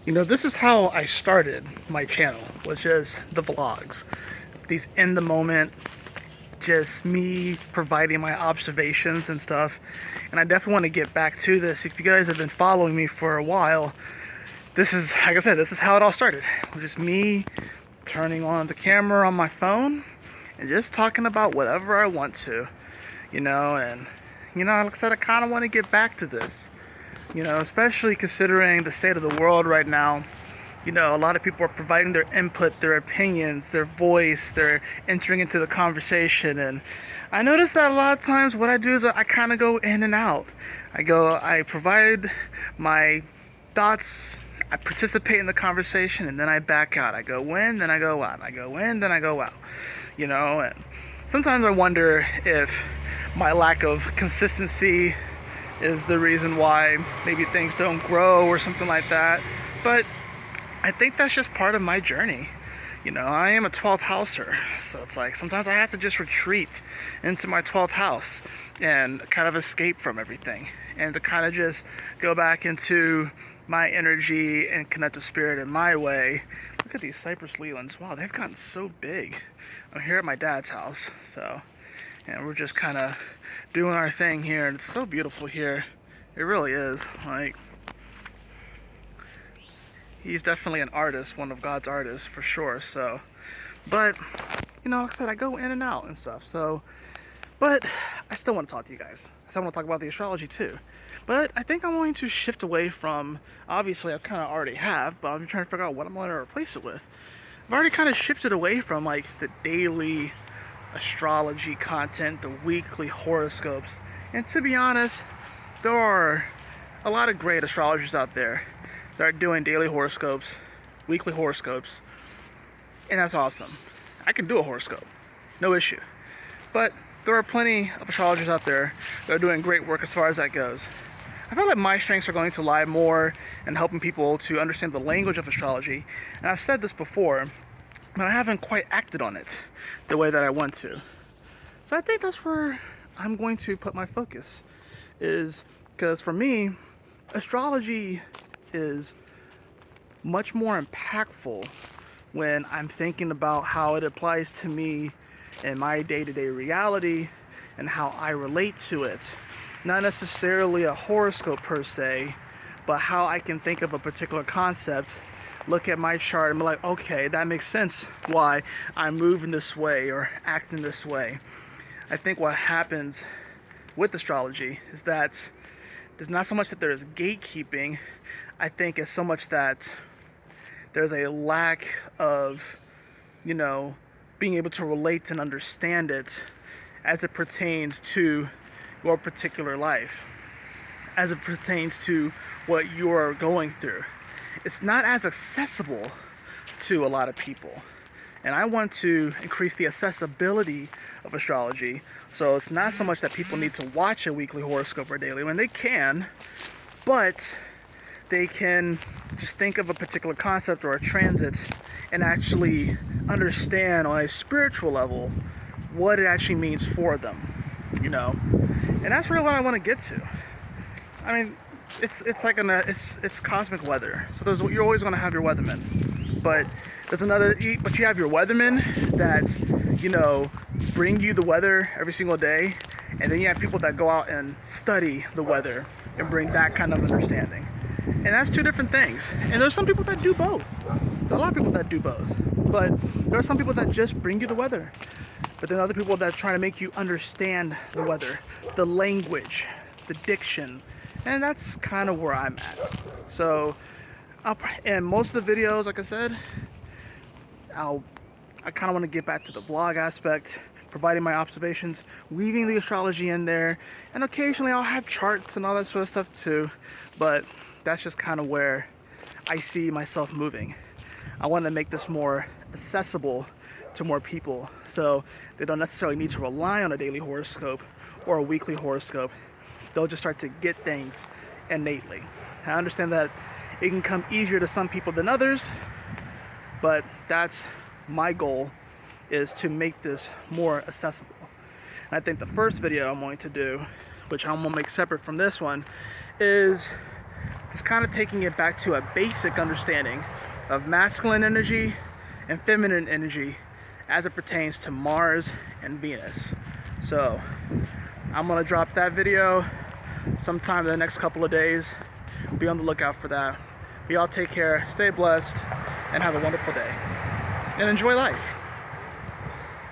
You know, this is how I started my channel, was just the vlogs. These in the moment, just me providing my observations and stuff. And I definitely want to get back to this. If you guys have been following me for a while, this is, like I said, this is how it all started. Just me turning on the camera on my phone and just talking about whatever I want to, you know. And, you know, like I said, I kind of want to get back to this. You know, especially considering the state of the world right now. You know, a lot of people are providing their input, their opinions, their voice, they're entering into the conversation. And I notice that a lot of times what I do is I kind of go in and out. I provide my thoughts, I participate in the conversation, and then I back out. I go in, then I go out. I go in, then I go out. You know, and sometimes I wonder if my lack of consistency is the reason why maybe things don't grow or something like that. But I think that's just part of my journey. You know, I am a 12th houser, so it's like sometimes I have to just retreat into my 12th house and kind of escape from everything and to kind of just go back into my energy and connect with spirit in my way. Look at these cypress leaves. Wow, they've gotten so big. I'm here at my dad's house, so, and we're just kind of doing our thing here, and it's so beautiful here. It really is. Like, he's definitely an artist, one of God's artists for sure. So, but you know, like I said, I go in and out and stuff. So, but I still want to talk to you guys. I still want to talk about the astrology too. But I think I'm going to shift away from, obviously I kind of already have, but I'm trying to figure out what I'm going to replace it with. I've already kind of shifted away from like the daily astrology content, the weekly horoscopes. And to be honest, there are a lot of great astrologers out there that are doing daily horoscopes, weekly horoscopes, and that's awesome. I can do a horoscope, no issue. But there are plenty of astrologers out there that are doing great work as far as that goes. I feel like my strengths are going to lie more in helping people to understand the language of astrology. And I've said this before, but I haven't quite acted on it the way that I want to. So I think that's where I'm going to put my focus, is because for me, astrology is much more impactful when I'm thinking about how it applies to me in my day-to-day reality and how I relate to it. Not necessarily a horoscope per se, but how I can think of a particular concept, look at my chart and be like, okay, that makes sense why I'm moving this way or acting this way. I think what happens with astrology is that there's not so much that there's gatekeeping. I think it's so much that there's a lack of, you know, being able to relate and understand it as it pertains to your particular life, as it pertains to what you're going through. It's not as accessible to a lot of people. And I want to increase the accessibility of astrology. So it's not so much that people need to watch a weekly horoscope or daily, when they can, but they can just think of a particular concept or a transit and actually understand on a spiritual level what it actually means for them, you know. And that's really what I want to get to. I mean, it's like it's cosmic weather. So you're always going to have your weathermen, but you have your weathermen that, you know, bring you the weather every single day, and then you have people that go out and study the weather and bring that kind of understanding. And that's two different things. And there's some people that do both. There's a lot of people that do both. But there are some people that just bring you the weather. But then other people that try to make you understand the weather, the language, the diction. And that's kind of where I'm at. So, and most of the videos, like I said, I kind of want to get back to the vlog aspect, providing my observations, weaving the astrology in there, and occasionally I'll have charts and all that sort of stuff too, but that's just kind of where I see myself moving. I want to make this more accessible to more people, so they don't necessarily need to rely on a daily horoscope or a weekly horoscope. They'll just start to get things innately. I understand that it can come easier to some people than others, but that's my goal, is to make this more accessible. And I think the first video I'm going to do, which I'm going to make separate from this one, is just kind of taking it back to a basic understanding of masculine energy and feminine energy as it pertains to Mars and Venus. So I'm gonna drop that video sometime in the next couple of days. Be on the lookout for that. Y'all take care, stay blessed, and have a wonderful day. And enjoy life.